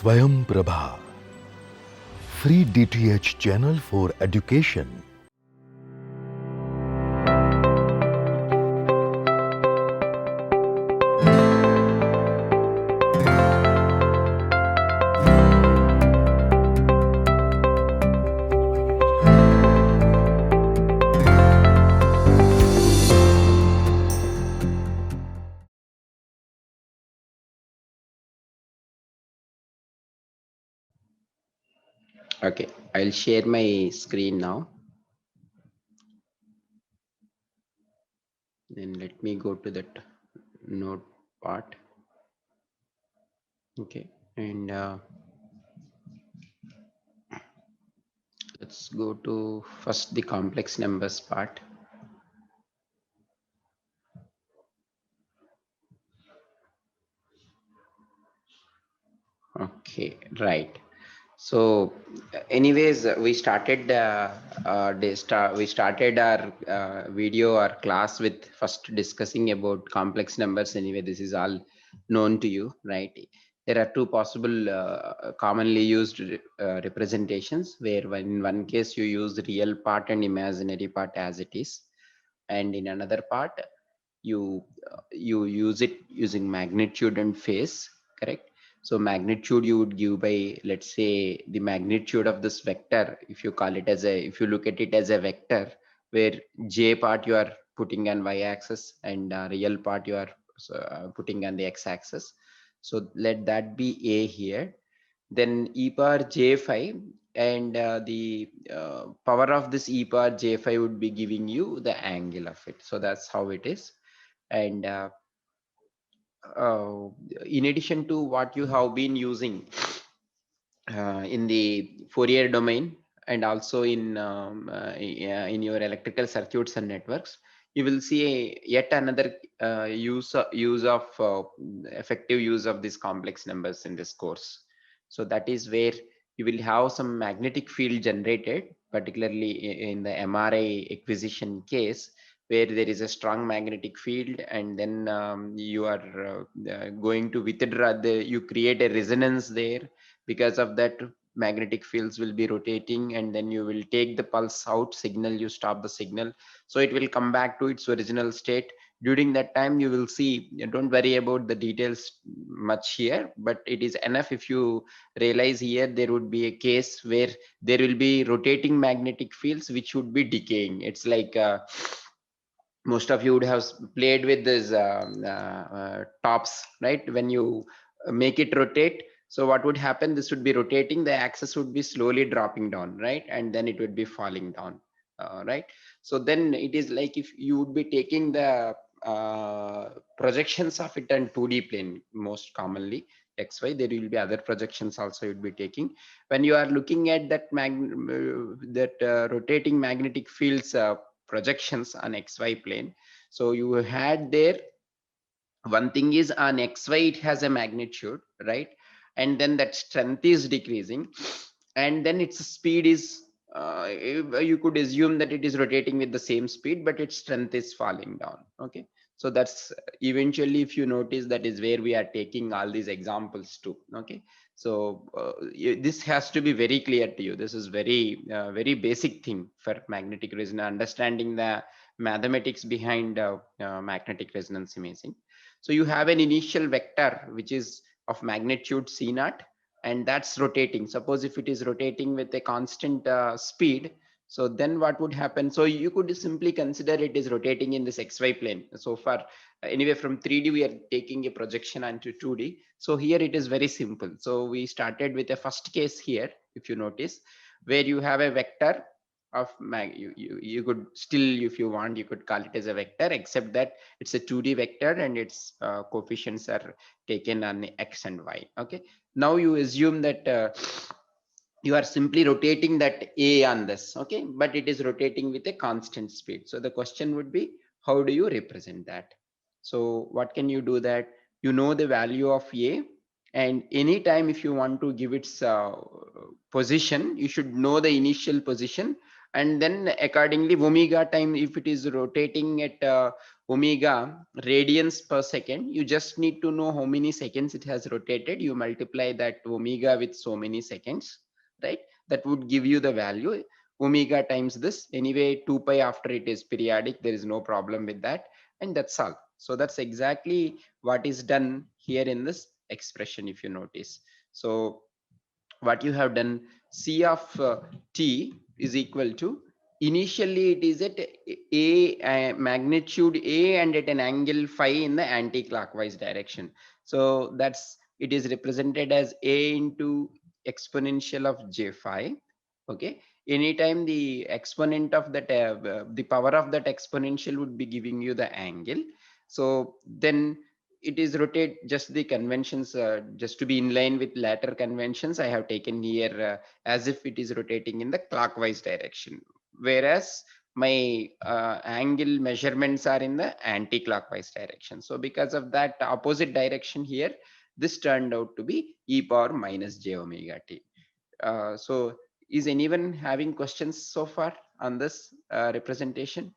Swayam Prabha, free DTH channel for education. Okay, I'll share my screen now. Then let me go to that note part. Okay, and let's go to first the complex numbers part. Okay, right. So, anyways, we started we started our video or class with first discussing about complex numbers. Anyway, this is all known to you, right? There are two possible commonly used representations where in one case you use the real part and imaginary part as it is, and in another part you use it using magnitude and phase, correct? So magnitude you would give by, let's say, the magnitude of this vector. If you call it as a, if you look at it as a vector, where j part you are putting on y-axis and real part you are putting on the x-axis. So let that be a here. Then e power j5, and the power of this e power j5 would be giving you the angle of it. So that's how it is. And uh, in addition to what you have been using in the Fourier domain, and also in your electrical circuits and networks, you will see yet another use of effective use of these complex numbers in this course. So that is where you will have some magnetic field generated, particularly in the MRI acquisition case, where there is a strong magnetic field, and then you are going to withdraw the, you create a resonance there. Because of that, magnetic fields will be rotating, and then you will take the pulse out signal, you stop the signal, so it will come back to its original state. During that time you will see, don't worry about the details much here, but it is enough if you realize here there would be a case where there will be rotating magnetic fields which would be decaying. It's like most of you would have played with this tops, right? When you make it rotate, so what would happen, this would be rotating, the axis would be slowly dropping down, right? And then it would be falling down, right? So then it is like if you would be taking the projections of it in 2D plane, most commonly xy, there will be other projections also you'd be taking. When you are looking at that rotating magnetic fields projections on xy plane, so you had there, one thing is on xy it has a magnitude, right? And then that strength is decreasing, and then its speed is you could assume that it is rotating with the same speed, but its strength is falling down. Okay, so that's eventually, if you notice, that is where we are taking all these examples to. Okay, so this has to be very clear to you. This is very very basic thing for magnetic resonance, understanding the mathematics behind magnetic resonance imaging. So you have an initial vector which is of magnitude c naught, and that's rotating. Suppose if it is rotating with a constant speed, so then what would happen? So you could simply consider it is rotating in this xy plane. So far, anyway, from 3D we are taking a projection onto 2D. So here it is very simple. So we started with a first case here, if you notice, where you have a vector of you could still, if you want, you could call it as a vector, except that it's a 2D vector and its coefficients are taken on x and y. Okay, now you assume that you are simply rotating that a on this, okay, but it is rotating with a constant speed. So the question would be, how do you represent that? So what can you do? That you know the value of a, and anytime if you want to give its position, you should know the initial position and then accordingly omega time, if it is rotating at omega radians per second, you just need to know how many seconds it has rotated. You multiply that omega with so many seconds, right? That would give you the value omega times this. Anyway, 2 pi after it is periodic, there is no problem with that, and that's all. So that's exactly what is done here in this expression, if you notice. So what you have done, c of t is equal to, initially it is at magnitude a and at an angle phi in the anti-clockwise direction. So that's, it is represented as a into exponential of j phi. Okay, anytime the exponent of that the power of that exponential would be giving you the angle. So then it is rotate, just the conventions, just to be in line with latter conventions, I have taken here as if it is rotating in the clockwise direction, whereas my angle measurements are in the anti-clockwise direction. So because of that opposite direction here, this turned out to be e power minus j omega t. So is anyone having questions so far on this representation?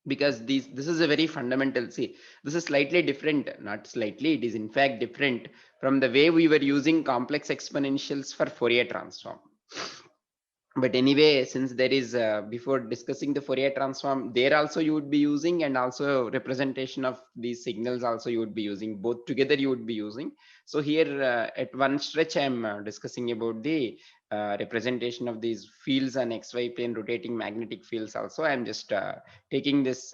Because this is a very fundamental, see, this is slightly different, not slightly, it is in fact different from the way we were using complex exponentials for Fourier transform. But anyway, since there is before discussing the Fourier transform, there also you would be using, and also representation of these signals also you would be using, both together you would be using. So here at one stretch I'm discussing about the representation of these fields on xy plane, rotating magnetic fields also. I'm just taking this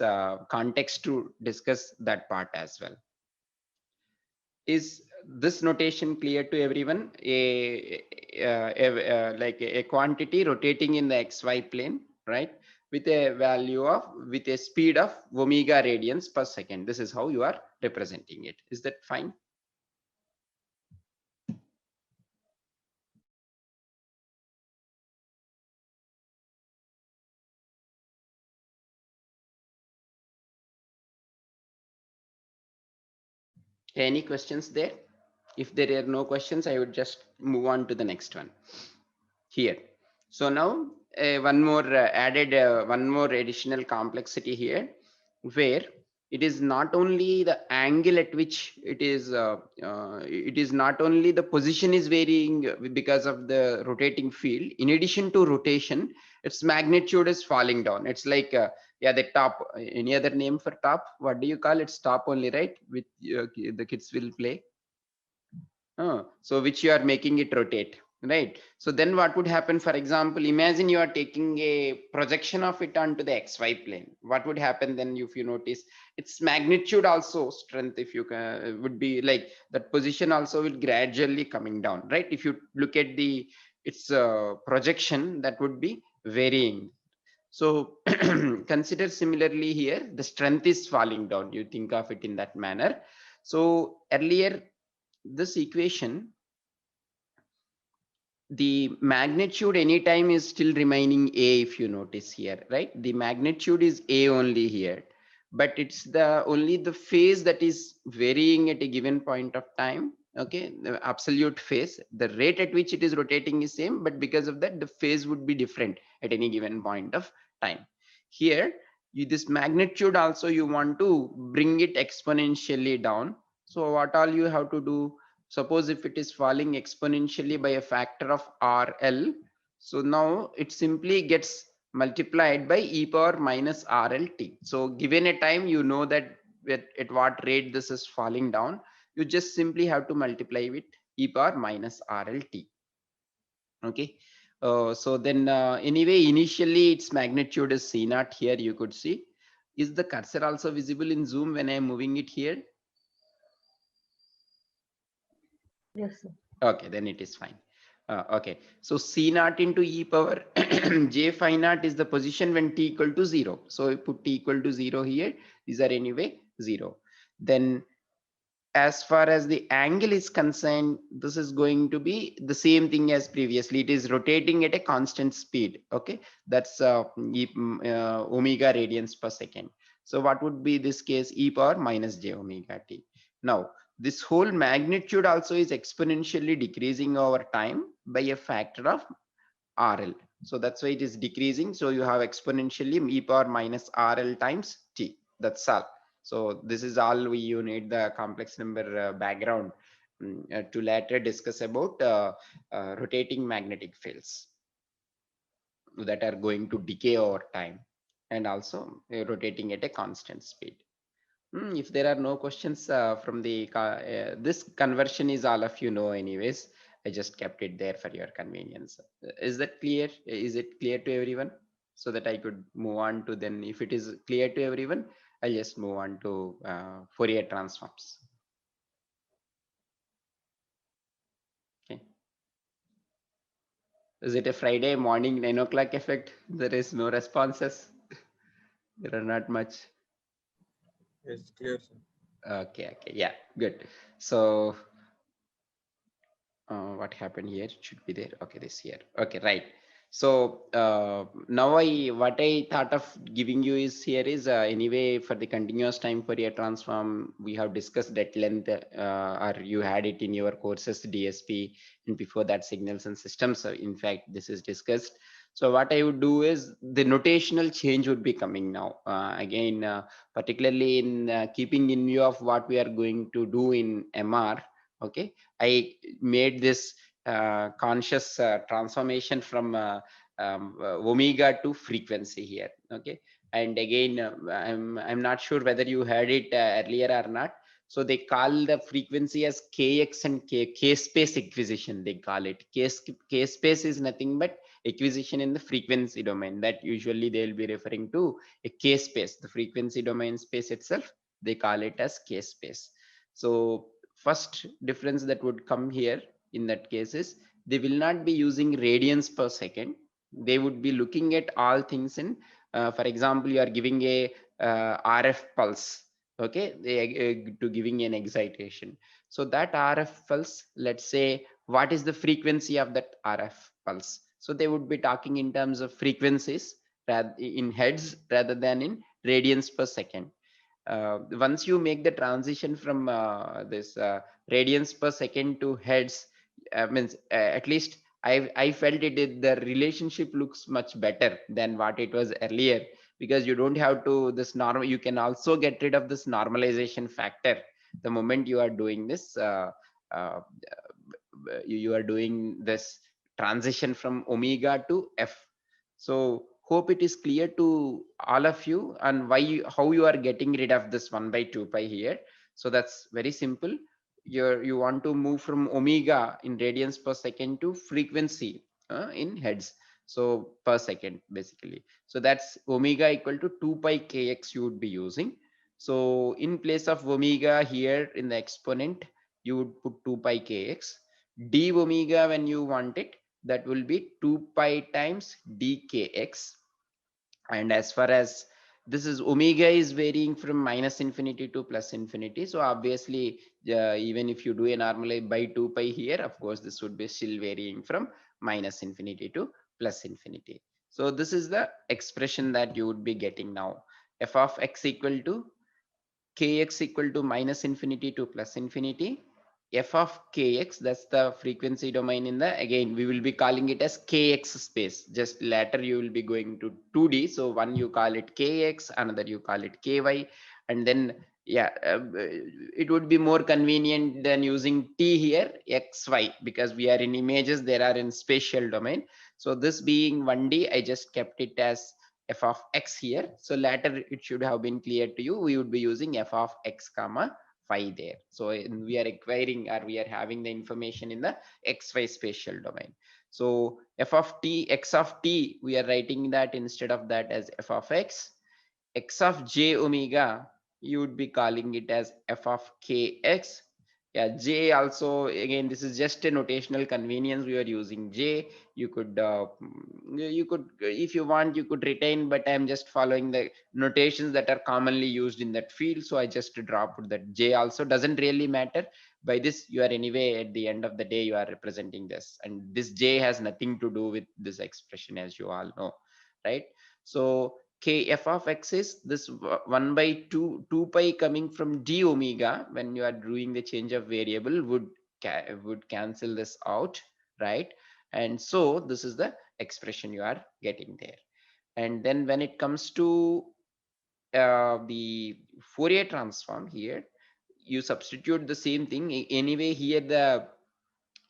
context to discuss that part as well. Is this notation clear to everyone? Like a quantity rotating in the xy plane, right, with a value of, with a speed of omega radians per second. This is how you are representing it. Is that fine? Any questions there? If there are no questions, I would just move on to the next one here. So now one more added one more additional complexity here, where it is not only the angle at which it is not only the position is varying because of the rotating field. In addition to rotation, its magnitude is falling down. It's like yeah, the top, any other name for top, what do you call it? Top only, right? With the kids will play. So which you are making it rotate, right? So then what would happen, for example, imagine you are taking a projection of it onto the xy plane. What would happen then? If you notice, its magnitude also strength, if you can, would be like that position also will gradually coming down, right? If you look at the its projection, that would be varying. So consider similarly here, the strength is falling down. You think of it in that manner. So earlier, this equation, the magnitude anytime is still remaining a, if you notice here, right? The magnitude is a only here, but it's the only the phase that is varying at a given point of time. Okay, the absolute phase, the rate at which it is rotating is same, but because of that the phase would be different at any given point of time. Here this magnitude also you want to bring it exponentially down. So what all you have to do, suppose if it is falling exponentially by a factor of RL, so now it simply gets multiplied by e power minus RLT. So given a time, you know that at what rate this is falling down, you just simply have to multiply with e power minus RLT. Okay. So then anyway, initially its magnitude is C naught here, you could see. Is the cursor also visible in Zoom when I am moving it here? Yes, sir. Okay, then it is fine. Okay, so C naught into e power j phi naught is the position when t equal to 0. So we put t equal to 0 here. These are anyway 0. Then as far as the angle is concerned, this is going to be the same thing as previously. It is rotating at a constant speed. Okay, that's omega radians per second. So what would be this case? E power minus j omega t. Now this whole magnitude also is exponentially decreasing over time by a factor of RL. So that's why it is decreasing. So you have exponentially e power minus RL times t. That's all. So this is all you need the complex number background to later discuss about rotating magnetic fields that are going to decay over time, and also rotating at a constant speed. If there are no questions from the this conversion is all of you know anyways. I just kept it there for your convenience. Is that clear? Is it clear to everyone? So that I could move on to, then if it is clear to everyone, I'll just move on to Fourier transforms. Okay. Is it a Friday morning 9 o'clock effect? There is no responses. There are not much. Yes, clear, sir. Okay, okay, yeah, good. So what happened here, it should be there. Okay, this here. Okay, right. So now what I thought of giving you is here is anyway, for the continuous time Fourier transform, we have discussed that length, or you had it in your courses DSP, and before that signals and systems. So in fact this is discussed. So what I would do is the notational change would be coming now, again, particularly in keeping in view of what we are going to do in MR. Okay, I made this conscious transformation from omega to frequency here. Okay, and again, I'm not sure whether you heard it earlier or not. So they call the frequency as kx and k space acquisition. They call it k space is nothing but acquisition in the frequency domain. That usually they'll be referring to a k space, the frequency domain space itself. They call it as k space. So first difference that would come here in that case is they will not be using radians per second. They would be looking at all things in, for example, you are giving a RF pulse. Okay, to giving an excitation. So that RF pulse, let's say, what is the frequency of that RF pulse? So they would be talking in terms of frequencies in hertz rather than in radians per second. Once you make the transition from this radians per second to hertz, means at least I felt the relationship looks much better than what it was earlier, because you don't have to this normal. You can also get rid of this normalization factor the moment you are doing this. Uh, you are doing this transition from omega to f. So hope it is clear to all of you, and how you are getting rid of this 1 by 2 pi here. So that's very simple. You want to move from omega in radians per second to frequency in hertz, so per second basically. So that's omega equal to 2 pi kx you would be using. So in place of omega here in the exponent, you would put 2 pi kx. D omega, when you want it, that will be 2 pi times dkx. And as far as this is, omega is varying from minus infinity to plus infinity. So obviously, even if you do a normal by 2 pi here, of course, this would be still varying from minus infinity to plus infinity. So this is the expression that you would be getting now. F of x equal to kx equal to minus infinity to plus infinity. F of kx, that's the frequency domain in the, again we will be calling it as kx space. Just later you will be going to 2D. So one you call it kx, another you call it ky, and then yeah, it would be more convenient than using t here, xy, because we are in images, there are in spatial domain. So this being 1D, I just kept it as f of x here. So later it should have been clear to you. We would be using f of x comma phi there. So we are acquiring, or we are having the information in the xy spatial domain. So f of t, x of t, we are writing that instead of that as f of x. X of j omega, you would be calling it as f of kx. Yeah, j also, again, this is just a notational convenience. We are using j. You could if you want, you could retain, but I'm just following the notations that are commonly used in that field. So I just dropped that. J also doesn't really matter. By this, you are anyway, at the end of the day, you are representing this, and this j has nothing to do with this expression, as you all know, right? So k f of x is this 1 by 2 pi coming from d omega. When you are doing the change of variable, would cancel this out, right? And so this is the expression you are getting there. And then when it comes to the Fourier transform here, you substitute the same thing. Anyway, here the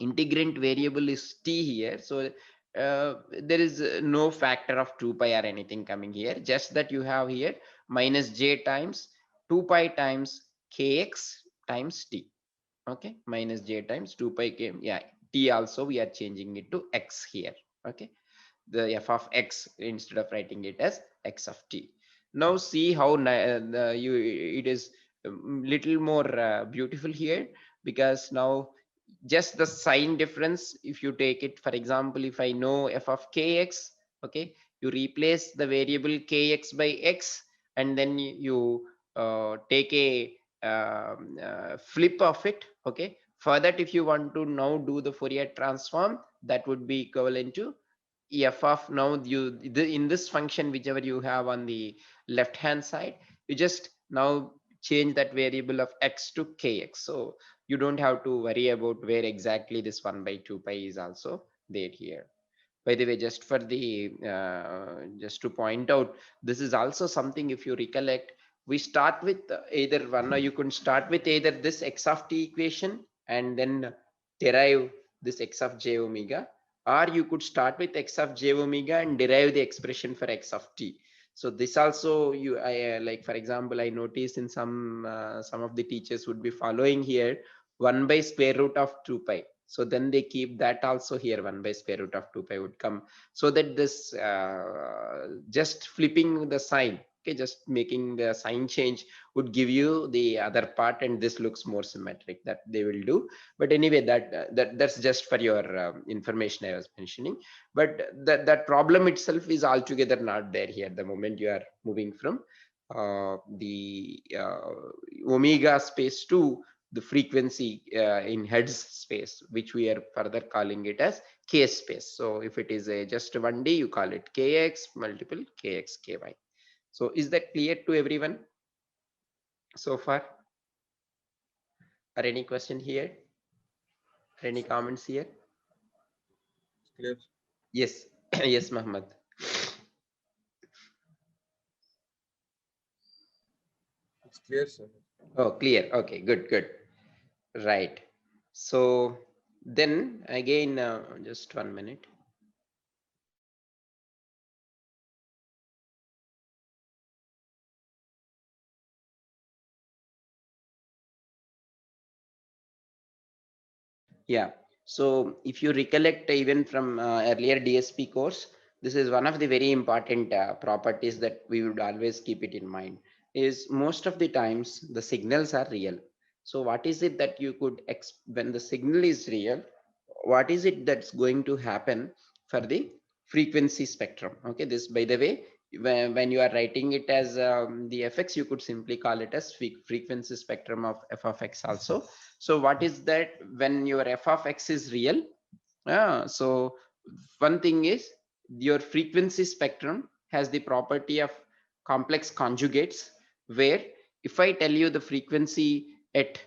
integrand variable is t here, so there is no factor of 2 pi or anything coming here, just that you have here minus j times 2 pi times kx times t. Okay, minus j times 2 pi k, yeah, t also we are changing it to x here. Okay, the f of x instead of writing it as x of t. Now see how it is little more beautiful here, because now just the sign difference, if you take it, for example, if I know f of kx, okay, you replace the variable kx by x, and then you take a flip of it. Okay, for that, if you want to now do the Fourier transform, that would be equivalent to f of, now you in this function whichever you have on the left hand side, you just now change that variable of x to kx, so you don't have to worry about where exactly this 1 by 2 pi is also there here. By the way, just for the just to point out, this is also something, if you recollect, we start with either one, or you can start with either this x of t equation and then derive this x of j omega, or you could start with x of j omega and derive the expression for x of t. So this also you, I like, for example, I noticed in some of the teachers would be following here 1 by square root of 2 pi, so then they keep that also here, 1 by square root of 2 pi would come, so that this just flipping the sign, okay, just making the sign change would give you the other part, and this looks more symmetric, that they will do. But anyway, that's just for your information I was mentioning. But that problem itself is altogether not there here the moment you are moving from the omega space to the frequency in hertz space, which we are further calling it as k space. So if it is a just 1D, you call it kx multiple kx ky. So is that clear to everyone so far? Or any question here? Any comments here? Clear. Yes. Yes, Muhammad. It's clear, sir. Oh, clear. Okay, good, good. Right. So then again, just 1 minute. Yeah. So if you recollect even from earlier DSP course, this is one of the very important properties that we would always keep it in mind, is most of the times the signals are real. So what is it that you could, when the signal is real, what is it that's going to happen for the frequency spectrum? Okay, this, by the way, when you are writing it as the fx, you could simply call it as frequency spectrum of f of x also. So what is that when your f of x is real? So one thing is, your frequency spectrum has the property of complex conjugates, where if I tell you the frequency at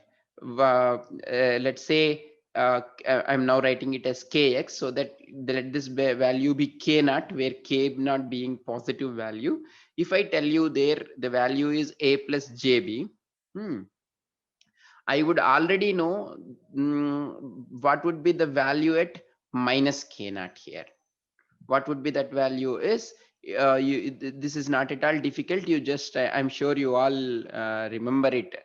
let's say I'm now writing it as kx, so that let this value be k naught, where k naught being positive value. If I tell you there the value is a plus jb, I would already know what would be the value at minus k naught here. What would be that value is, this is not at all difficult. You just, I'm sure you all remember it.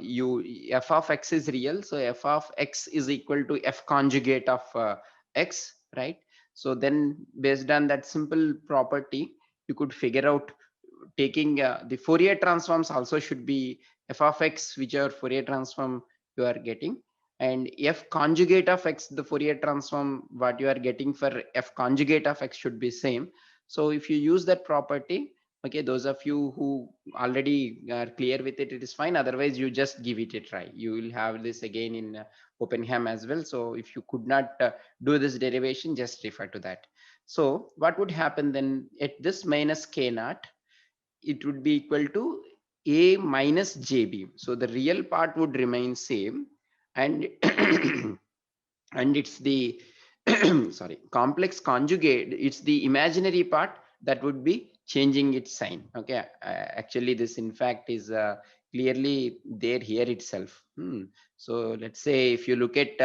You, f of x is real, so f of x is equal to f conjugate of x, right? So then based on that simple property, you could figure out, taking the Fourier transforms also should be f of x, whichever Fourier transform you are getting, and f conjugate of x, the Fourier transform what you are getting for f conjugate of x should be same. So if you use that property, okay, those of you who already are clear with it, it is fine. Otherwise, you just give it a try. You will have this again in Oppenheim as well. So if you could not do this derivation, just refer to that. So what would happen then at this minus k naught? It would be equal to a minus jb. So the real part would remain same, and and it's the sorry, complex conjugate, it's the imaginary part that would be changing its sign. Okay, actually this in fact is clearly there here itself. So let's say if you look at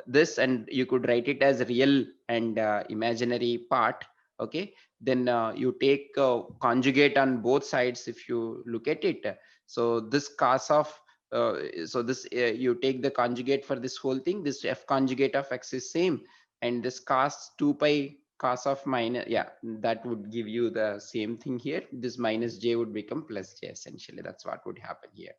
this, and you could write it as real and imaginary part. Okay, then you take conjugate on both sides. If you look at it, so this cos of so this you take the conjugate for this whole thing, this f conjugate of x is same, and this cos 2 pi cos of minus, yeah, that would give you the same thing here. This minus j would become plus j, essentially that's what would happen here.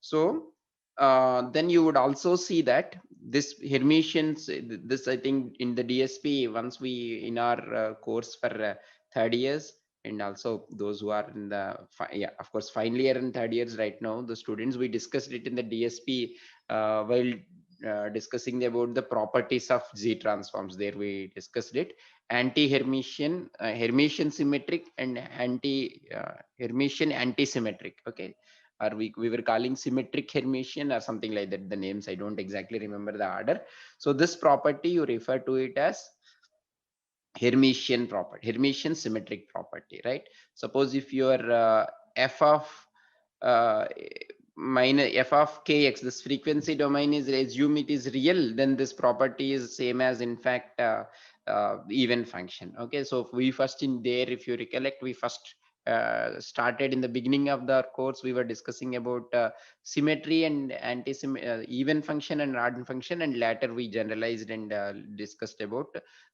So then you would also see that this Hermitians, this I think in the DSP, once we in our course for third years, and also those who are in the yeah, of course final year and third years right now, the students, we discussed it in the DSP while discussing about the properties of Z transforms. There we discussed it: anti-Hermitian, Hermitian symmetric, and Hermitian anti-symmetric. Okay, or we were calling symmetric Hermitian or something like that, the names I don't exactly remember the order. So this property you refer to it as Hermitian property, Hermitian symmetric property, right? Suppose if your f of uh, minus f of kx, this frequency domain is, assume it is real, then this property is same as in fact even function. Okay, so we first in there, if you recollect, we first started in the beginning of the course, we were discussing about symmetry and even function and odd function, and later we generalized and discussed about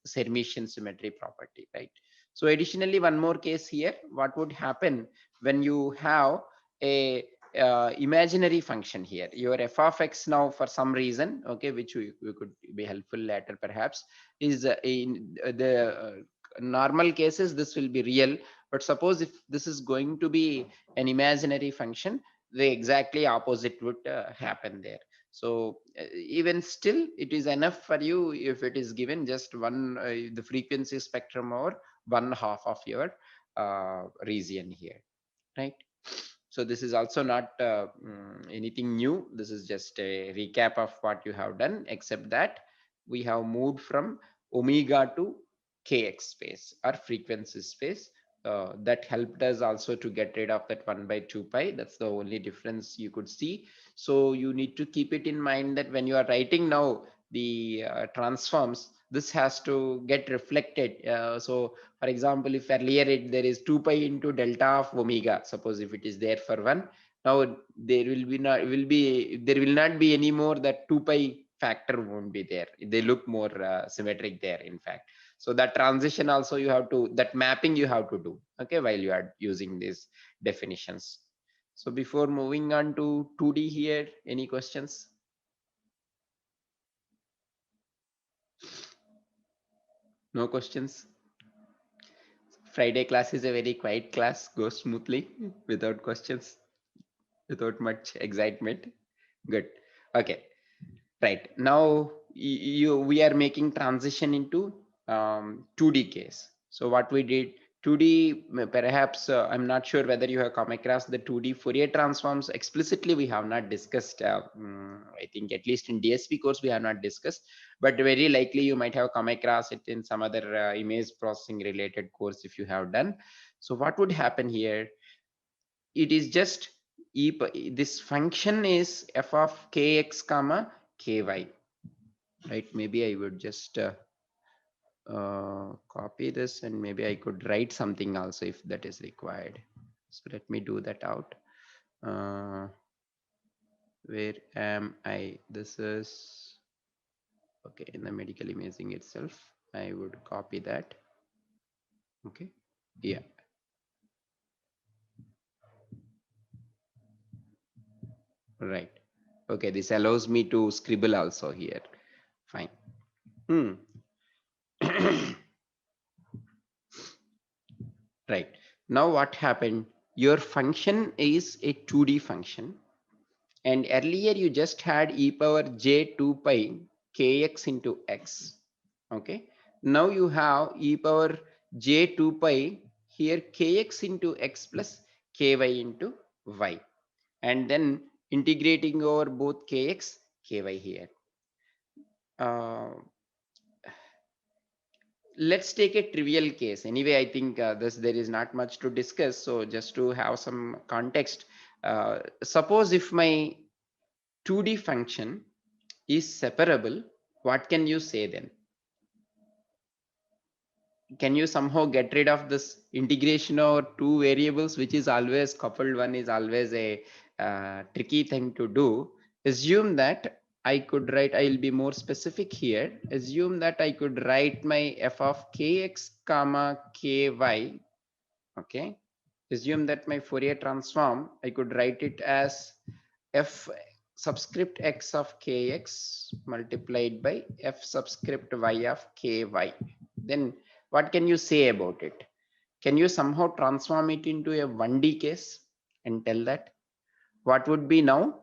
Hermitian symmetry property, right? So additionally, one more case here, what would happen when you have a imaginary function here, your f of x now for some reason, okay, which we could be helpful later perhaps, is in the normal cases this will be real, but suppose if this is going to be an imaginary function, the exactly opposite would happen there. So even still it is enough for you if it is given just one the frequency spectrum or one half of your region here, right? So this is also not anything new. This is just a recap of what you have done, except that we have moved from omega to kx space or frequency space. That helped us also to get rid of that 1 by 2 pi. That's the only difference you could see. So you need to keep it in mind that when you are writing now the transforms, this has to get reflected. So for example, if earlier there is 2 pi into delta of omega, suppose if it is there for one, now there will not be any more, that 2 pi factor won't be there. They look more symmetric there, in fact. So that transition also you have to, that mapping you have to do, okay, while you are using these definitions. So before moving on to 2D here, any questions? No questions? Friday class is a very quiet class, goes smoothly without questions, without much excitement. Good. Okay. Right. Now we are making transition into 2D case. So what we did, 2D, perhaps I'm not sure whether you have come across the 2D Fourier transforms explicitly. We have not discussed. I think at least in DSP course we have not discussed, but very likely you might have come across it in some other image processing related course if you have done. So what would happen here? It is just this function is f of kx comma ky, right? Maybe I would just copy this, and maybe I could write something also if that is required. So let me do that out. Where am I? This is okay, in the medical imaging itself. I would copy that. Okay, yeah, right. Okay, this allows me to scribble also here. Fine. Right. Now what happened? Your function is a 2D function, and earlier you just had e power j 2 pi kx into x. Okay. Now you have e power j 2 pi here kx into x plus ky into y, and then integrating over both kx ky here. Uh, let's take a trivial case. Anyway, I think there is not much to discuss. So just to have some context, suppose if my 2D function is separable, what can you say then? Can you somehow get rid of this integration of two variables, which is always coupled? One is always a tricky thing to do. Assume that I could write, I'll be more specific here. Assume that I could write my f of kx comma ky. Okay. Assume that my Fourier transform, I could write it as f subscript x of kx multiplied by f subscript y of ky. Then what can you say about it? Can you somehow transform it into a 1D case and tell that? What would be now?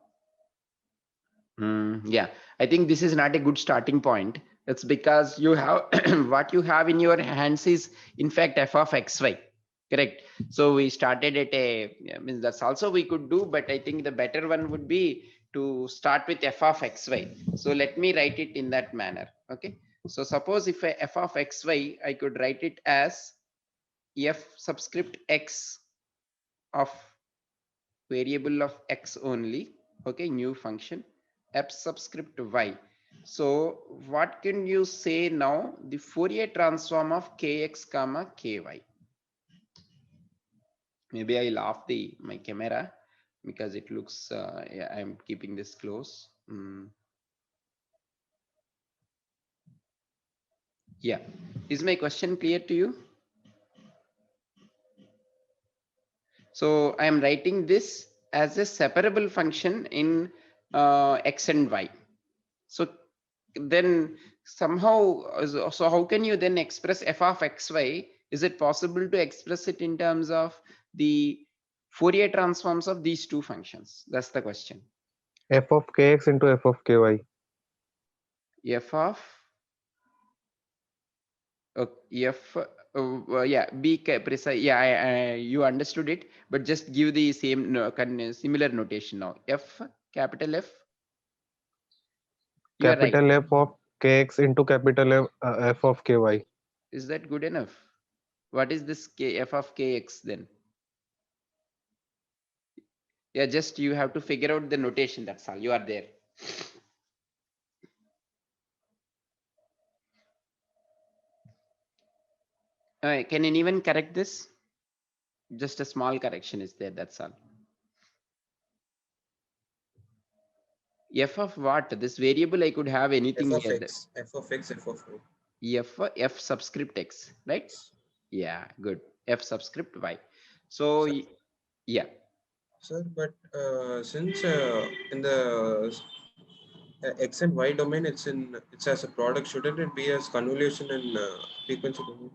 Yeah, I think this is not a good starting point. It's because you have what you have in your hands is in fact f of xy, correct? So we started at a, means that's also we could do, but I think the better one would be to start with f of xy. So let me write it in that manner. Okay, so suppose if a f of xy, I could write it as f subscript x of variable of x only. Okay, new function f subscript y. So what can you say now? The Fourier transform of kx comma ky. Maybe I'll off my camera because it looks yeah, I'm keeping this close. Yeah, is my question clear to you? So I am writing this as a separable function in x and y. So then somehow, so how can you then express f of xy? Is it possible to express it in terms of the Fourier transforms of these two functions? That's the question. f of kx into f of ky. F of f yeah, be precise. Yeah, you understood it, but just give the same similar notation now. F, capital F. You are right. Capital F of kx into capital F of ky. Is that good enough? What is this f of kx then? Yeah, just you have to figure out the notation. That's all. You are there. Can anyone correct this? Just a small correction is there. That's all. F of what? This variable I could have anything F of here. x, F of x, F of y. F subscript x, right? Yeah, good. F subscript y. So Sir, yeah. sir, but since in the x and y domain, it's as a product, shouldn't it be as convolution and frequency domain?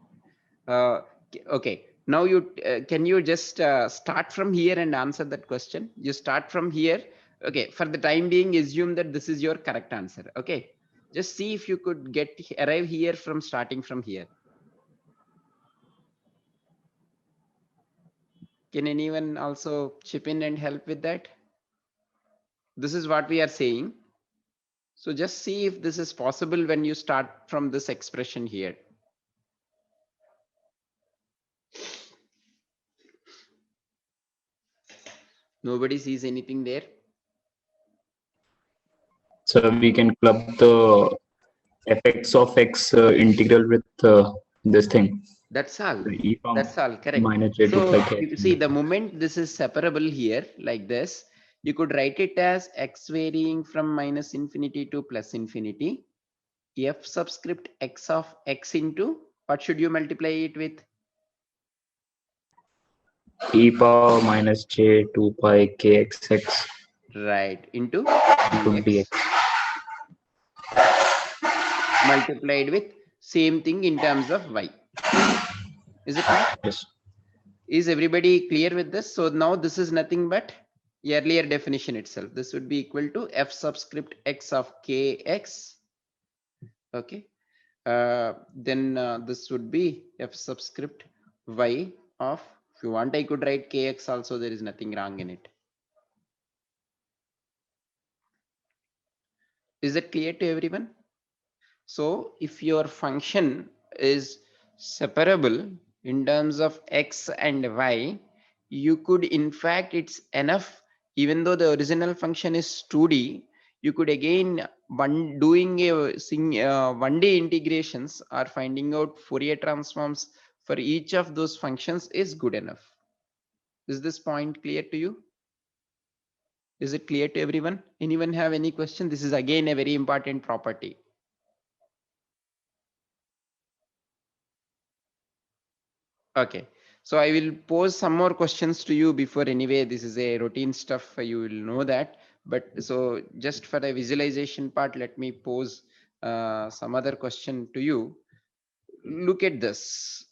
Okay. Now you can you just start from here and answer that question? You start from here. Okay. For the time being, assume that this is your correct answer. Okay. Just see if you could arrive here from starting from here. Can anyone also chip in and help with that? This is what we are saying. So just see if this is possible when you start from this expression here. Nobody sees anything there. So we can club the fx of x integral with this thing. That's all. The e power That's all correct. minus j2 So pi k. you see, the moment this is separable here like this, you could write it as x varying from minus infinity to plus infinity, f subscript x of x into what should you multiply it with? E power minus j2 pi kxx Right, into into dx dx. multiplied with same thing in terms of y. Is it not? Yes. Is everybody clear with this? So now this is nothing but earlier definition itself. This would be equal to f subscript x of kx. Okay. Then this would be f subscript y of, if you want, I could write kx also. There is nothing wrong in it. Is that clear to everyone? So if your function is separable in terms of x and y, you could, in fact, it's enough, even though the original function is 2D, you could again doing a 1D integrations or finding out Fourier transforms for each of those functions is good enough. Is this point clear to you? Is it clear to everyone? Anyone have any question? This is again a very important property. Okay, so I will pose some more questions to you before. Anyway, this is a routine stuff, you will know that. But so just for the visualization part, let me pose some other question to you. Look at this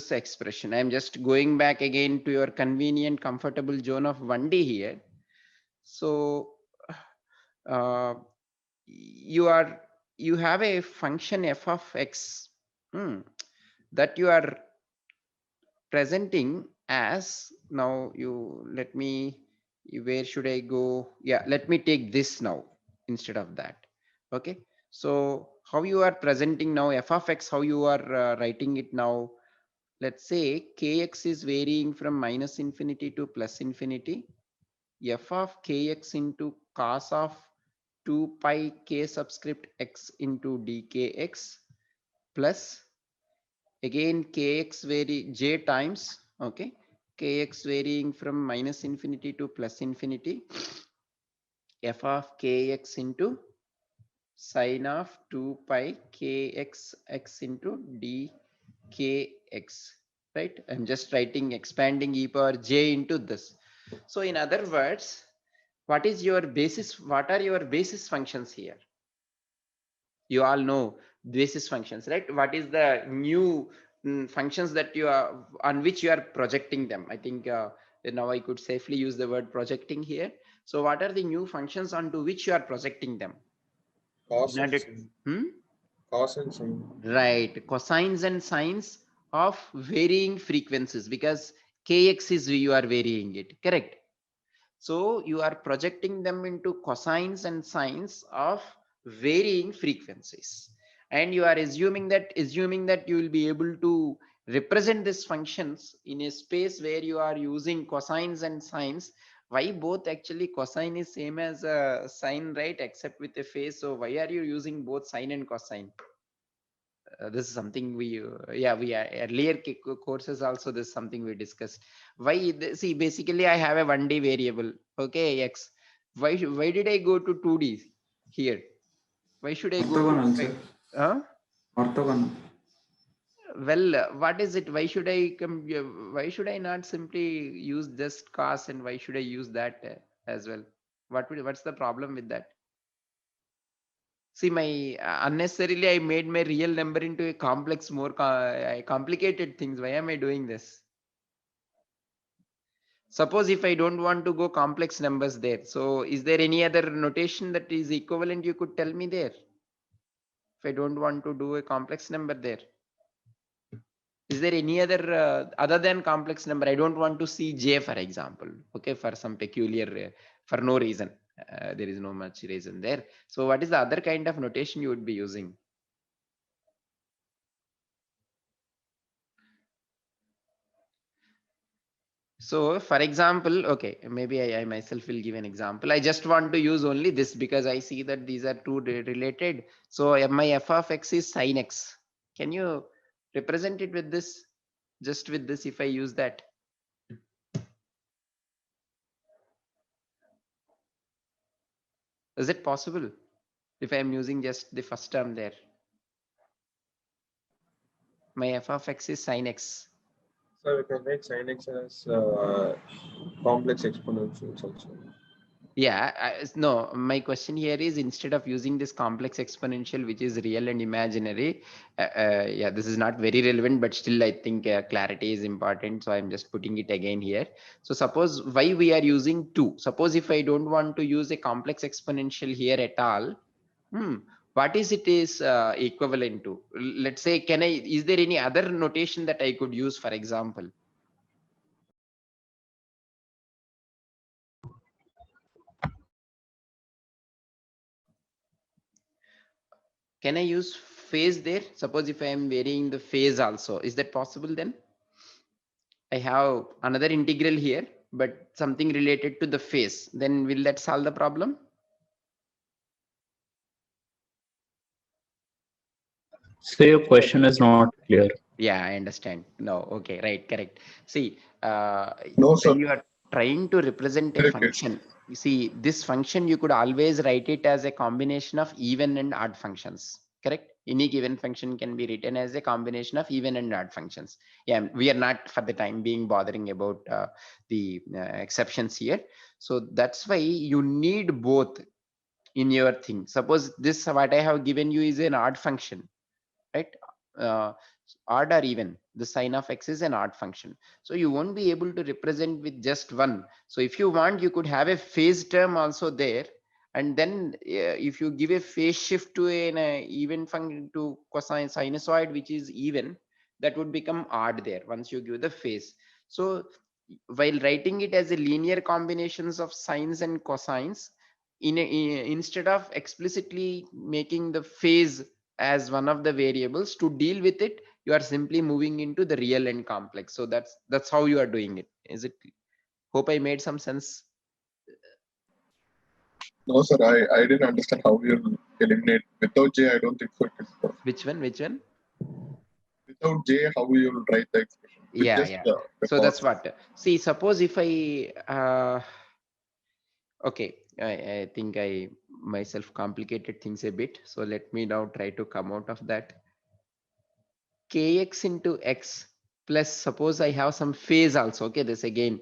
expression. I'm just going back again to your convenient, comfortable zone of 1D here. So you have a function f of x that you are presenting as, now you let me, where should I go? Yeah, let me take this now instead of that. Okay, so how you are presenting now f of x, how you are writing it now? Let's say kx is varying from minus infinity to plus infinity. F of kx into cos of 2 pi k subscript x into dkx plus again kx vary j times, okay, kx varying from minus infinity to plus infinity, f of kx into sine of 2 pi kx x into dkx, right? I'm just writing expanding e power j into this. So in other words, what is your basis? What are your basis functions here? You all know basis functions, right? What is the new functions that you are on which you are projecting them? I think now I could safely use the word projecting here. So what are the new functions onto which you are projecting them? Cos and sine. Cos and sine. Right, cosines and sines of varying frequencies, because kx is you are varying it, correct? So you are projecting them into cosines and sines of varying frequencies, and you are assuming that you will be able to represent these functions in a space where you are using cosines and sines. Why both? Actually cosine is same as a sine, right, except with a phase. So why are you using both sine and cosine? This is something we yeah, we earlier courses also, this is something we discussed. Why see, basically I have a 1D variable, okay, x. Why did I go to 2D here? Why should I go to Orthogonal, sir. huh? Orthogonal. Well, what is it? Why should I why should I not simply use just cos, and why should I use that as well? What's the problem with that? See, my unnecessarily I made my real number into a complex, more complicated things. Why am I doing this? Suppose if I don't want to go complex numbers there, so is there any other notation that is equivalent you could tell me there? If I don't want to do a complex number there, is there any other other than complex number? I don't want to see j, for example, okay, for some peculiar for no reason. There is no much reason there. So what is the other kind of notation you would be using? So for example, okay, maybe I myself will give an example. I just want to use only this because I see that these are two related. So my f of x is sin x. Can you represent it with this? Just with this, if I use that. Is it possible if I am using just the first term there? My f of x is sin x. So we can write sin x as complex exponentials also. Yeah, no, my question here is, instead of using this complex exponential, which is real and imaginary, yeah, this is not very relevant, but still I think clarity is important. So I'm just putting it again here. So suppose why we are using 2. Suppose if I don't want to use a complex exponential here at all, what is it is equivalent to? Let's say, is there any other notation that I could use, for example? Can I use phase there? Suppose if I am varying the phase also, is that possible then? I have another integral here, but something related to the phase. Then will that solve the problem? So your question is not clear. Yeah, I understand. No, okay, right, correct. See, No, sir. when you are trying to represent a Correct, yes. function, you see, this function, you could always write it as a combination of even and odd functions, correct? Any given function can be written as a combination of even and odd functions. Yeah, we are not for the time being bothering about the exceptions here. So that's why you need both in your thing. Suppose this, what I have given you is an odd function, right? uh, Odd or even, the sign of x is an odd function, so you won't be able to represent with just one. So if you want, you could have a phase term also there, and then if you give a phase shift to an even function to cosine sinusoid which is even, that would become odd there once you give the phase. So while writing it as a linear combinations of sines and cosines, instead of explicitly making the phase as one of the variables, to deal with it, you are simply moving into the real and complex. So that's how you are doing it. Is it? Hope I made some sense. No, sir, I didn't understand how you'll eliminate. Without J, I don't think so it is possible. Which one? Without J, how you'll write the expression? With Yeah, just yeah. the So that's cos. what. See, suppose if I okay, I think I myself complicated things a bit. So let me now try to come out of that. Kx into x plus, suppose I have some phase also. Okay, this again,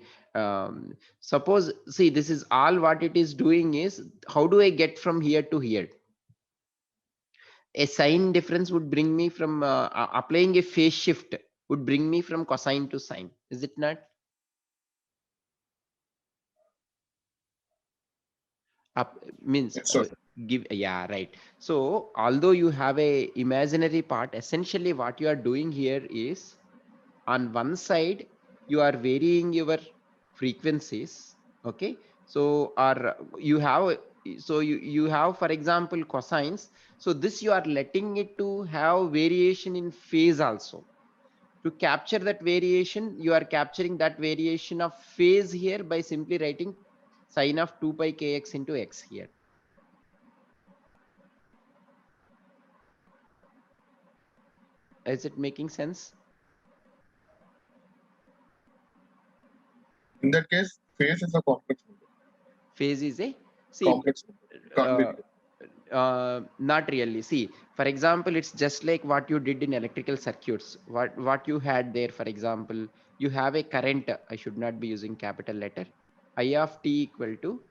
suppose, see, this is all what it is doing is, how do I get from here to here? A sign difference would bring me from applying a phase shift would bring me from cosine to sine, is it not? Up means Yes, sir. give, yeah, right. So although you have a imaginary part, essentially what you are doing here is, on one side you are varying your frequencies, okay? So or you have, so you have, for example, cosines. So this you are letting it to have variation in phase also. To capture that variation, you are capturing that variation of phase here by simply writing sine of 2 pi kx into x here. Is it making sense? In that case, phase is a complex number. Phase is a, see, Complex number. Can't be uh, not really. See, for example, it's just like what you did in electrical circuits. What you had there, for example, you have a current. I should not be using capital letter. I of t equal to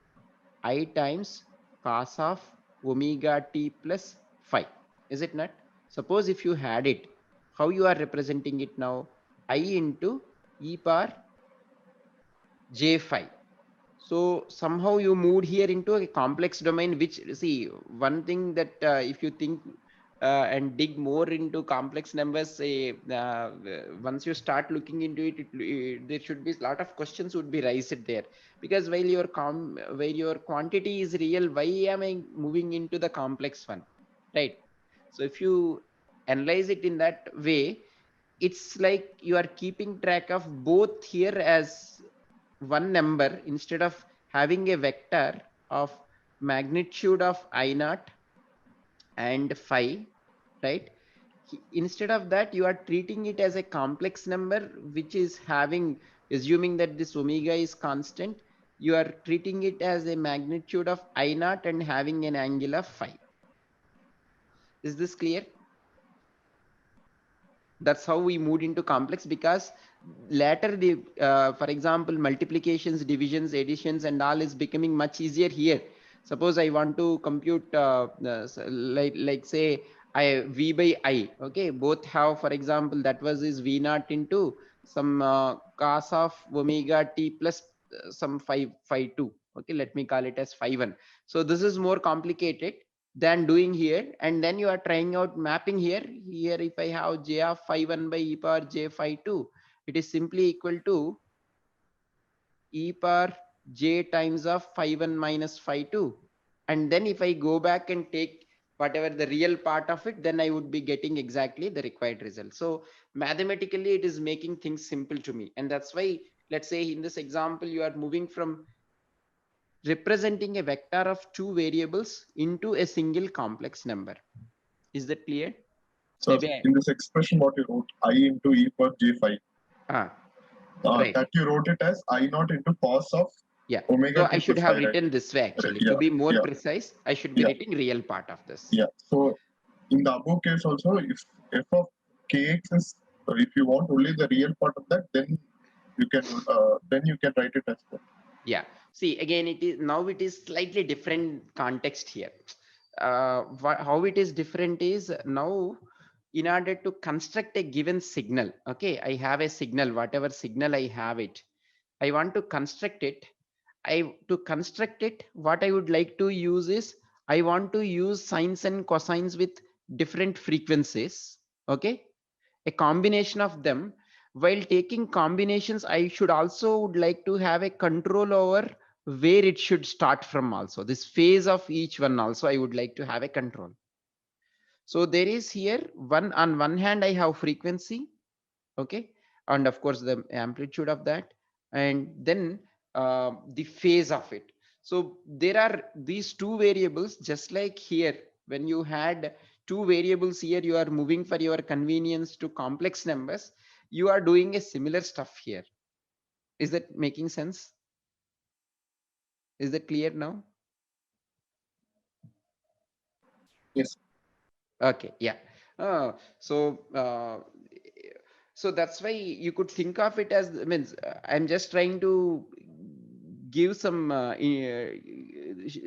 I times cos of omega t plus phi. Is it not? Suppose if you had it, how you are representing it now? I into e power j phi. So somehow you moved here into a complex domain, which, see, one thing that if you think and dig more into complex numbers, say once you start looking into it, there should be a lot of questions would be raised there, because while your quantity is real, why am I moving into the complex one, right? So if you analyze it in that way, it's like you are keeping track of both here as one number instead of having a vector of magnitude of I naught and phi, right? Instead of that, you are treating it as a complex number which is having, assuming that this omega is constant, you are treating it as a magnitude of I naught and having an angle of phi. Is this clear? That's how we moved into complex, because later the for example, multiplications, divisions, additions and all is becoming much easier here. Suppose I want to compute like say I v by I, okay, both have, for example, that was is v naught into some cos of omega t plus some phi 2, okay, let me call it as phi 1. So this is more complicated than doing here, and then you are trying out mapping here. If I have j of phi 1 by e power j phi 2, it is simply equal to e power j times of phi 1 minus phi 2. And then if I go back and take whatever the real part of it, then I would be getting exactly the required result. So mathematically it is making things simple to me. And that's why, let's say in this example, you are moving from representing a vector of two variables into a single complex number. Is that clear? So Maybe I, in this expression, what you wrote, I into e power j5, right. that you wrote it as I naught into cos of Yeah. omega So I t should plus have phi, right? written this way Right. actually. To Yeah, be more yeah, precise, I should be yeah, writing real part of this. yeah. So in the above case also, if f of kx is, if you want only the real part of that, then you can write it as well. Yeah. See, again, it is now it is slightly different context here. How it is different is now, in order to construct a given signal, okay, I have a signal, whatever signal I have it, I want to construct it. To construct it, what I would like to use is, I want to use sines and cosines with different frequencies, okay, a combination of them. While taking combinations, I should also would like to have a control over where it should start from. Also, this phase of each one also I would like to have a control. So there is here one, on one hand I have frequency, okay, and of course the amplitude of that, and then the phase of it. So there are these two variables, just like here when you had two variables, here you are moving for your convenience to complex numbers. You are doing a similar stuff here. Is that making sense? Is that clear now? Yes. Okay, yeah. So so that's why you could think of it as, I mean, I'm just trying to give some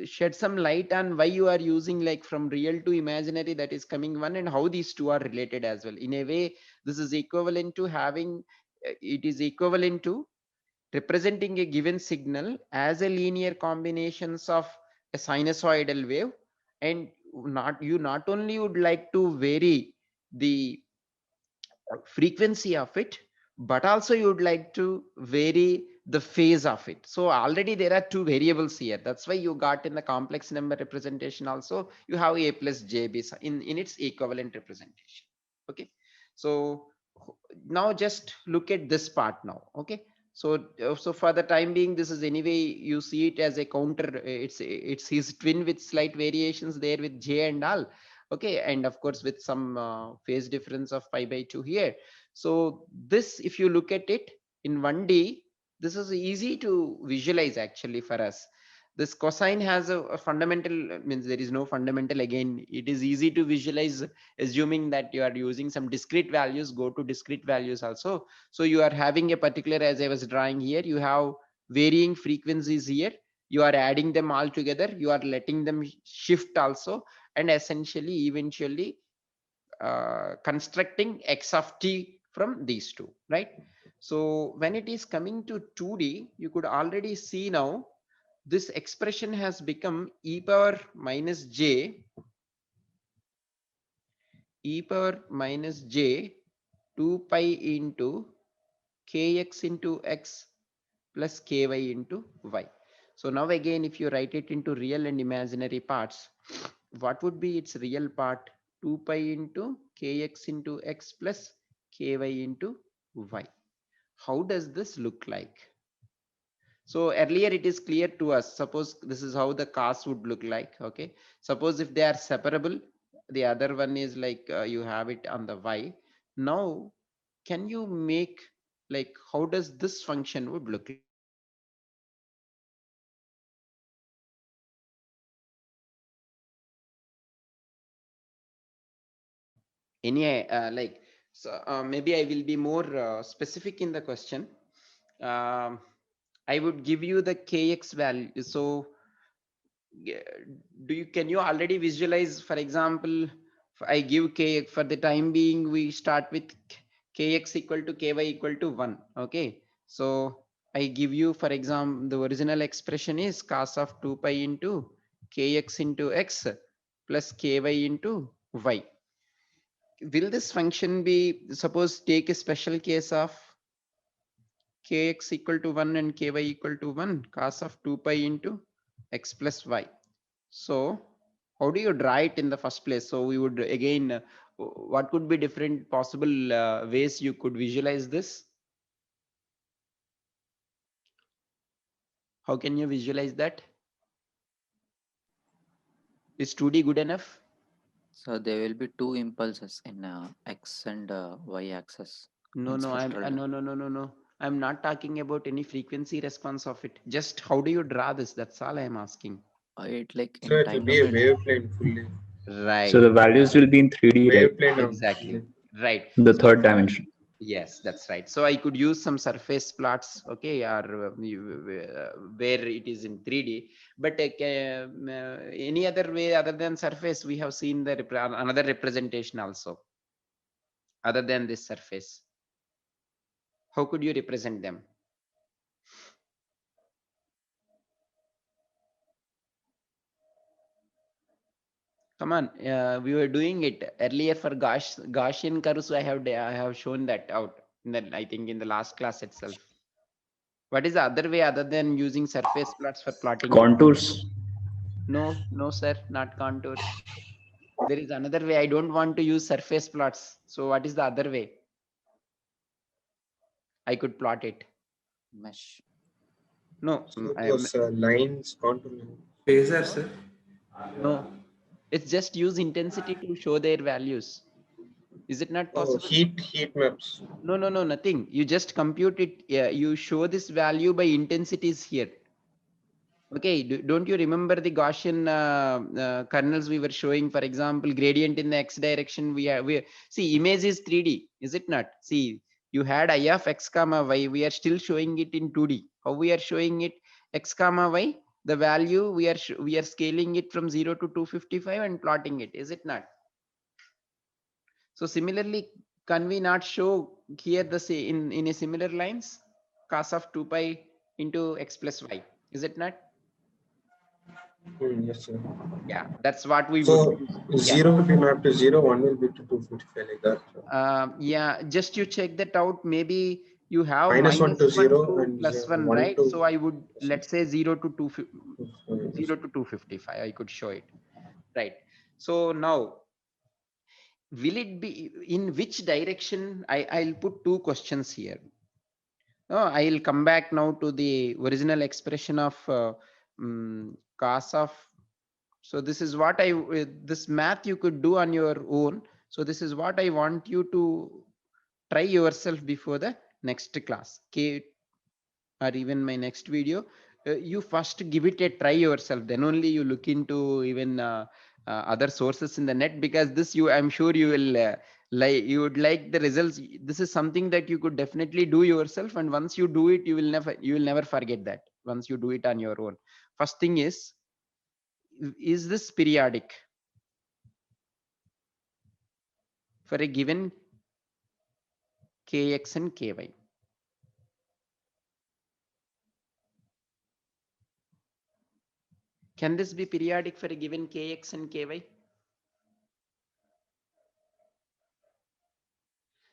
shed some light on why you are using like from real to imaginary, that is coming one, and how these two are related as well. In a way, this is equivalent to having, it is equivalent to representing a given signal as a linear combinations of a sinusoidal wave, and not, you not only would like to vary the frequency of it, but also you would like to vary the phase of it. So already there are two variables here. That's why you got in the complex number representation also, you have a plus jb in its equivalent representation. Okay. So now just look at this part now. Okay. So so for the time being, this is anyway, you see it as a counter, it's his twin with slight variations there with j and all. Okay, and of course with some phase difference of pi by 2 here. So this, if you look at it in 1D, this is easy to visualize actually for us. This cosine has a fundamental, means there is no fundamental, again it is easy to visualize, assuming that you are using some discrete values, go to discrete values also. So you are having a particular, as I was drawing here, you have varying frequencies here, you are adding them all together, you are letting them shift also, and essentially eventually constructing x of t from these two, right? So when it is coming to 2D, you could already see now this expression has become e power minus j, e power minus j 2 pi into kx into x plus ky into y. So now again, if you write it into real and imaginary parts, what would be its real part? 2 pi into kx into x plus ky into y. How does this look like? So earlier it is clear to us, suppose this is how the cars would look like. Okay, suppose if they are separable, the other one is like you have it on the y. Now can you make, like, how does this function would look like? Any like, so maybe I will be more specific in the question. um, I would give you the kx value. So do you, can you already visualize, for example, if I give k, for the time being we start with kx equal to ky equal to 1. Okay, so I give you, for example, the original expression is cos of 2 pi into kx into x plus ky into y. Will this function be, suppose take a special case of kx equal to 1 and ky equal to 1, cos of 2 pi into x plus y. So How do you draw it in the first place? So we would again, what could be different possible ways you could visualize this? How can you visualize that? Is 2D good enough? So there will be two impulses in x and y axis. No, in no, spectral no. I'm not talking about any frequency response of it. Just how do you draw this? That's all I'm asking. It like So in it will time be a domain. wave plane fully. Right. So the values will be in 3D, right? Wave plane of Exactly. fully. Right. The third dimension. Yes, that's right. So I could use some surface plots, okay, or where it is in 3D. But any other way other than surface, we have seen the another representation also, other than this surface. How could you represent them? Come on, we were doing it earlier for Gaussian curves. I have shown that out in the, I think in the last class itself. What is the other way other than using surface plots for plotting it? Contours. No, no, sir, not contours. There is another way. I don't want to use surface plots. So what is the other way? I could plot it. mesh. No, So those lines, contour lines. Phaser, sir. no. It's just use intensity to show their values. Is it not Oh, possible? heat maps. No, nothing. You just compute it. Yeah, you show this value by intensities here. Okay, don't you remember the Gaussian kernels we were showing? For example, gradient in the x direction. We see image is 3D, is it not? See, you had I of x comma y. We are still showing it in 2D. How we are showing it? X comma y. The value we are scaling it from 0 to 255 and plotting it. Is it not? So similarly, can we not show here the say in a similar lines? Cos of 2 pi into x plus y. Is it not? Yes, sir. Yeah, that's what we would So use. Yeah. 0 will be mapped to 0, 1 will be to 255 like that. Yeah, just you check that out. Maybe you have -1 minus to 1 0 to and plus 1, 1 right? to So I would, let's say 0 to 255. 0 to 255. I could show it, right? So now, will it be in which direction? I'll put two questions here. I'll come back now to the original expression of cos of. So this is what this math you could do on your own. So this is what I want you to try yourself before the next class, or even my next video. You first give it a try yourself, then only you look into even other sources in the net, because this I'm sure you will you would like the results. This is something that you could definitely do yourself, and once you do it, you will never forget that once you do it on your own. First thing is this periodic for a given kx and ky? Can this be periodic for a given kx and ky?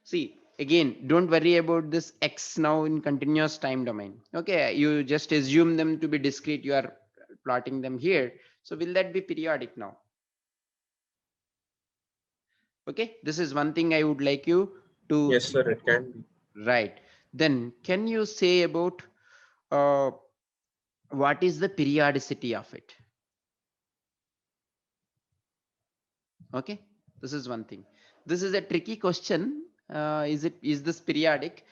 See, again, don't worry about this x now in continuous time domain. Okay, you just assume them to be discrete. You are plotting them here. So will that be periodic now? Okay, this is one thing I would like you to. Yes, sir, it can be. Right. Then can you say about what is the periodicity of it? Okay, this is one thing. This is a tricky question. Is this periodic?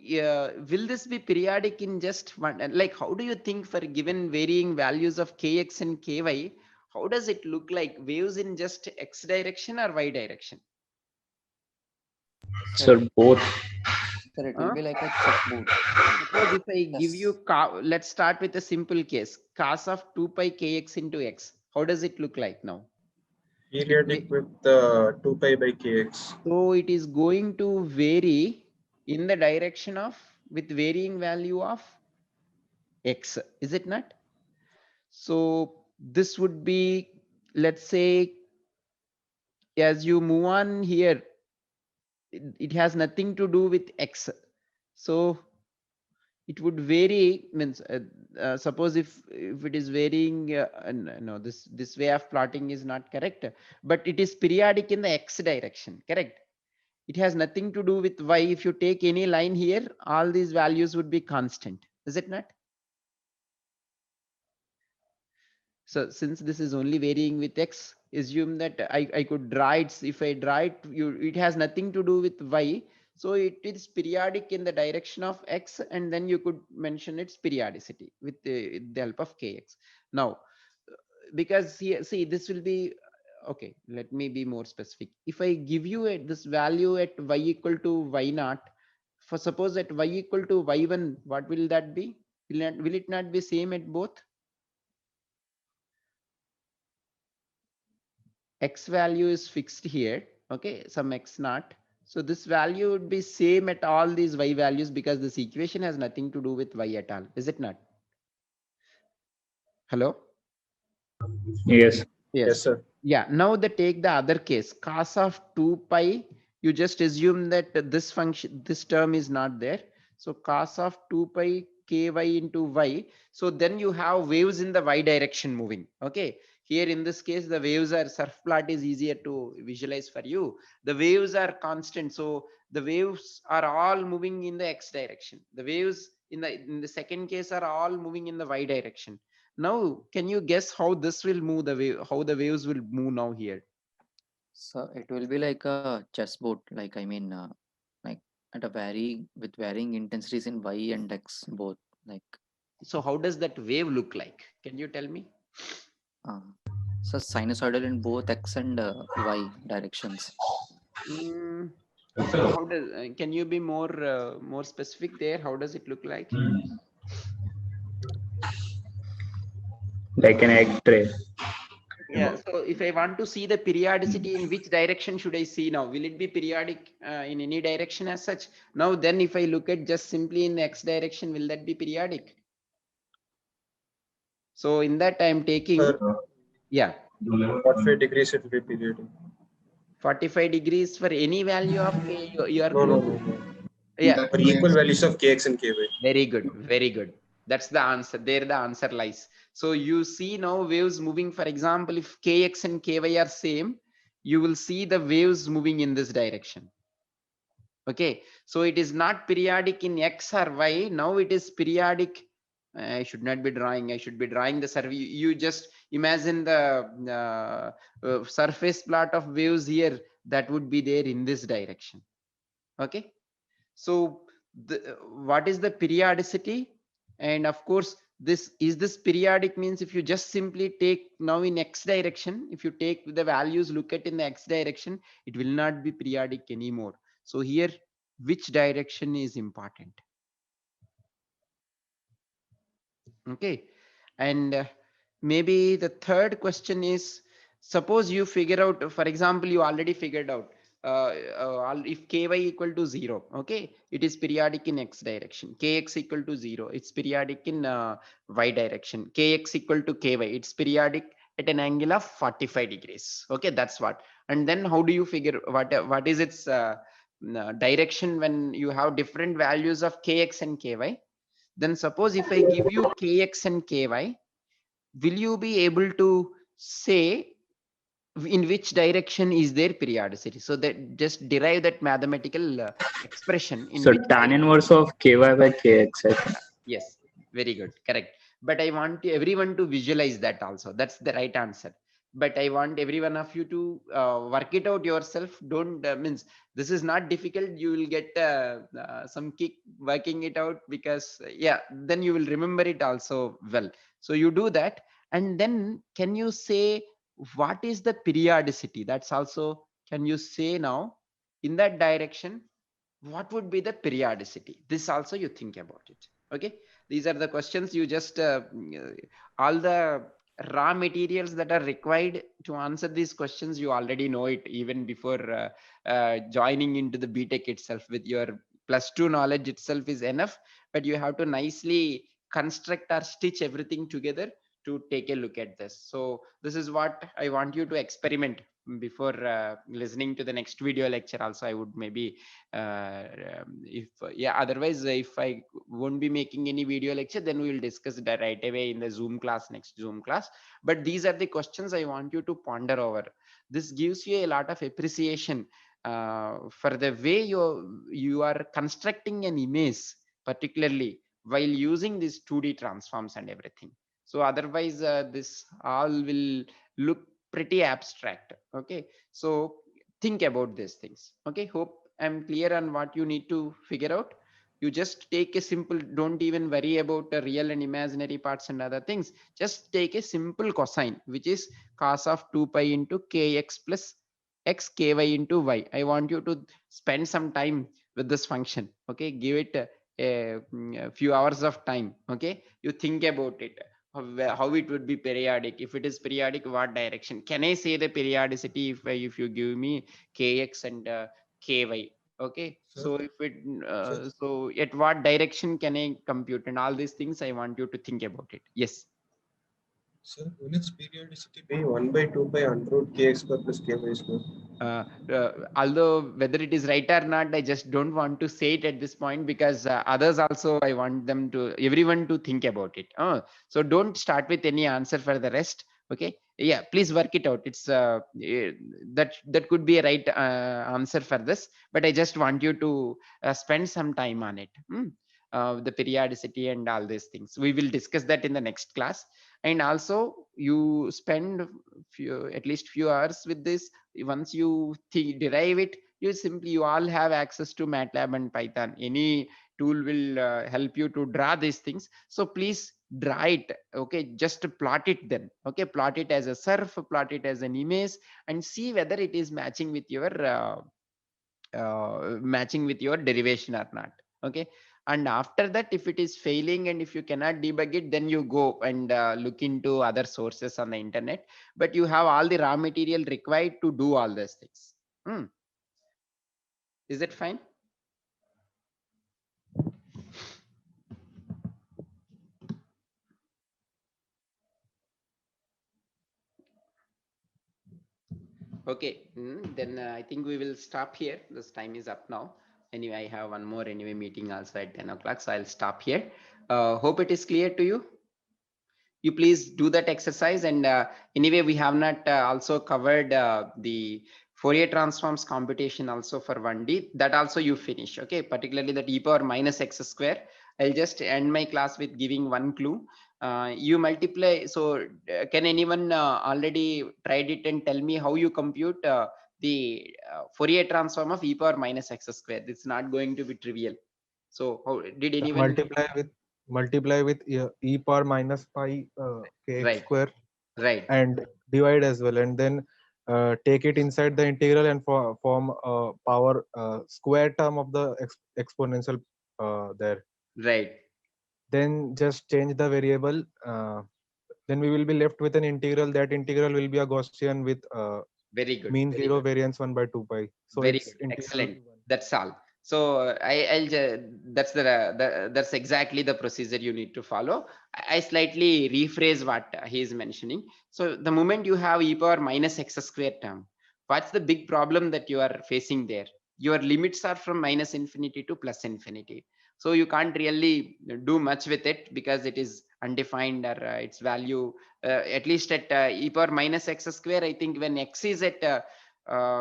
Will this be periodic in just one? Like, how do you think for given varying values of kx and ky? How does it look like? Waves in just x direction or y direction? Sir, both. Sir, it will be like a checkboard. Suppose if I give Yes. you, let's start with a simple case. Cos of 2 pi kx into x. How does it look like now? Periodic with 2 pi by kx. So it is going to vary in the direction of with varying value of x, is it not? So this would be, let's say, as you move on here, it has nothing to do with x. So it would vary, means suppose if it is varying, no, this way of plotting is not correct, but it is periodic in the x direction, correct? It has nothing to do with y. If you take any line here, all these values would be constant, is it not? So since this is only varying with x, assume that I could draw it. If I draw it, it has nothing to do with y. So it is periodic in the direction of x, and then you could mention its periodicity with the help of kx. Now, because here, see, this will be, okay, let me be more specific. If I give you this value at y equal to y naught, for suppose at y equal to y1, what will that be? Will it not be same at both? X value is fixed here, okay, some x naught. So this value would be same at all these y values, because this equation has nothing to do with y at all, is it not? Hello? Yes. Yes, sir. Yeah, now take the other case, cos of 2 pi, you just assume that this function, this term is not there. So cos of 2 pi ky into y. So then you have waves in the y direction moving. Okay, here in this case, the waves are, surf plot is easier to visualize for you. The waves are constant. So the waves are all moving in the x direction. The waves in the second case are all moving in the y direction. Now, can you guess how this will move, the wave, how the waves will move now here? So it will be like a chessboard, like I mean, like at a with varying intensities in y and x both. Like, So how does that wave look like? Can you tell me? uh, so sinusoidal in both x and y directions. Mm, so how does, can you be more specific there? How does it look like? Like an egg tray. Yeah, so if I want to see the periodicity, in which direction should I see now? Will it be periodic in any direction as such? Now then if I look at just simply in the x direction, will that be periodic? So in that I am taking, Sir, yeah, 45 degrees it will be periodic. 45 degrees for any value of k, you are No, no, going no, to, no. yeah, That For equal makes values of kx and ky. very good, very good. That's the answer. There the answer lies. So you see now waves moving. For example, if kx and ky are same, you will see the waves moving in this direction. Okay, so it is not periodic in x or y. Now it is periodic. I should not be drawing. I should be drawing the survey. You just imagine the surface plot of waves here. That would be there in this direction. Okay. So what is the periodicity? And of course, this periodic means if you just simply take now in x direction, if you take the values, look at in the x direction, it will not be periodic anymore. So here, which direction is important? Okay. And maybe the third question is, suppose you figure out, for example, you already figured out if ky equal to 0, okay, it is periodic in x direction. Kx equal to 0, it's periodic in y direction. Kx equal to ky, it's periodic at an angle of 45 degrees. Okay, that's what. And then how do you figure what is its direction when you have different values of kx and ky? Then suppose if I give you kx and ky, will you be able to say in which direction is their periodicity? So that just derive that mathematical expression in So which tan inverse of ky by kx, I think. yes, very good, correct. But I want everyone to visualize that also. That's the right answer. But I want every one of you to work it out yourself. Don't means this is not difficult. You will get some kick working it out, because yeah, then you will remember it also well. So you do that, and then can you say what is the periodicity? That's also, can you say now in that direction? What would be the periodicity? This also you think about it. Okay, these are the questions. You just all the raw materials that are required to answer these questions, you already know it even before joining into the btech itself. With your +2 knowledge itself is enough, but you have to nicely construct or stitch everything together to take a look at this. So this is what I want you to experiment before listening to the next video lecture. Also I would maybe if yeah, otherwise if I won't be making any video lecture, then we will discuss that right away in the Zoom class, next Zoom class. But these are the questions I want you to ponder over. This gives you a lot of appreciation for the way you are constructing an image, particularly while using these 2D transforms and everything. So otherwise, this all will look pretty abstract. Okay, so think about these things. Okay, hope I'm clear on what you need to figure out. You just take a simple, don't even worry about the real and imaginary parts and other things. Just take a simple cosine, which is cos of 2 pi into kx plus x ky into y. I want you to spend some time with this function. Okay, give it a few hours of time. Okay, you think about it, how it would be periodic. If it is periodic, what direction can I say the periodicity if you give me kx and ky. Okay, Sir, so if it sir, so at what direction can I compute, and all these things I want you to think about it. Yes. sir, will its periodicity be 1 by 2 by under root kx square plus ky square? Although whether it is right or not, I just don't want to say it at this point, because others also, I want them to, everyone to think about it. So don't start with any answer for the rest. Okay, yeah, please work it out. It's that could be a right answer for this, but I just want you to spend some time on it. The periodicity and all these things, we will discuss that in the next class. And also you spend at least few hours with this. Once you derive it, you all have access to MATLAB and Python. Any tool will help you to draw these things. So please draw it. Okay, just plot it then. Okay, plot it as a surf, plot it as an image, and see whether it is matching with your derivation or not. Okay, and after that, if it is failing and if you cannot debug it, then you go and look into other sources on the internet. But you have all the raw material required to do all these things. Is it fine? Okay, then I think we will stop here. This time is up now. Anyway, I have one more meeting also at 10 o'clock, so I'll stop here. Hope it is clear to you. You please do that exercise. And anyway, we have not also covered the Fourier transforms computation also for 1D. That also you finish. Okay, particularly that e power minus x square. I'll just end my class with giving one clue. You multiply. So can anyone already tried it and tell me how you compute the Fourier transform of e power minus x square? It's not going to be trivial. So how did anyone? Multiply with e power minus pi kx Right, square right. and divide as well, and then take it inside the integral and form a power square term of the exponential there. Right. Then just change the variable. Then we will be left with an integral. That integral will be a Gaussian with Very good. mean Very zero good. variance 1 by 2 pi. So Very it's good. integral Excellent. will be 1. That's all. So that's that's exactly the procedure you need to follow. I slightly rephrase what he is mentioning. So the moment you have e power minus x square term, what's the big problem that you are facing there? Your limits are from minus infinity to plus infinity. So you can't really do much with it because it is undefined, or its value, at least at e power minus x square, I think when x is at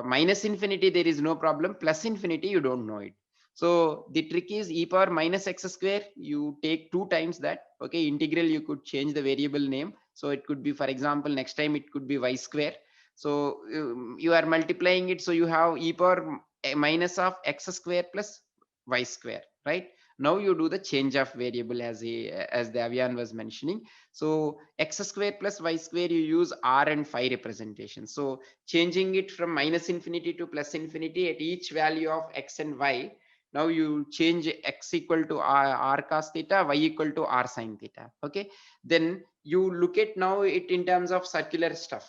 minus infinity, there is no problem. Plus infinity, you don't know it. So the trick is e power minus x square, you take 2 times that. Okay, integral, you could change the variable name. So it could be, for example, next time it could be y square. So you are multiplying it. So you have e power minus of x square plus y square, right? Now you do the change of variable as Davian was mentioning. So x square plus y square, you use r and phi representation. So changing it from minus infinity to plus infinity at each value of x and y. Now you change x equal to r cos theta, y equal to r sin theta. Okay, then you look at now it in terms of circular stuff.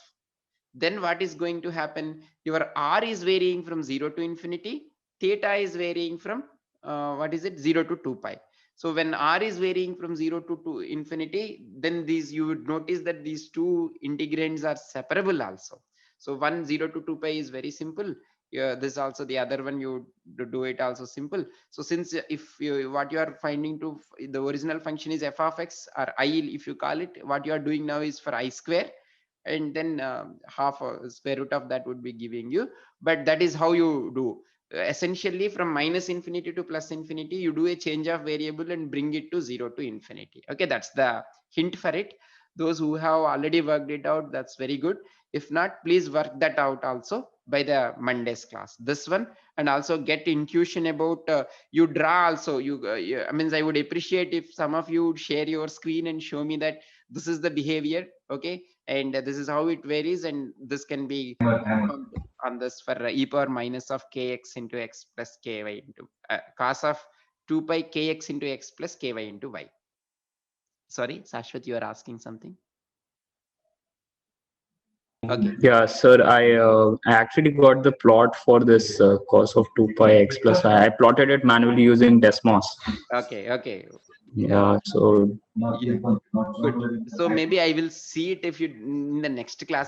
Then what is going to happen? Your r is varying from 0 to infinity, theta is varying from 0 to 2 pi. So when r is varying from 0 to infinity, then these, you would notice that these two integrands are separable also. So 0 to 2 pi is very simple. Yeah, this also the other one you do it also simple. So since if you what you are finding to the original function is f of x or I, if you call it, what you are doing now is for I square, and then half square root of that would be giving you. But that is how you do. Essentially from minus infinity to plus infinity, you do a change of variable and bring it to 0 to infinity. Okay, that's the hint for it. Those who have already worked it out, that's very good. If not, please work that out also by the Monday's class, this one. And also get intuition about you draw also. I mean, I would appreciate if some of you would share your screen and show me that this is the behavior, okay, and this is how it varies, and this can be on this for e power minus of kx into x plus ky into cos of 2 pi kx into x plus ky into y. Sorry, Sashwat, you are asking something. Okay. Yeah, sir, I actually got the plot for this cos of 2 pi x plus I. I plotted it manually using Desmos. Okay. Yeah, so Yeah. Good. So maybe I will see it if you in the next class.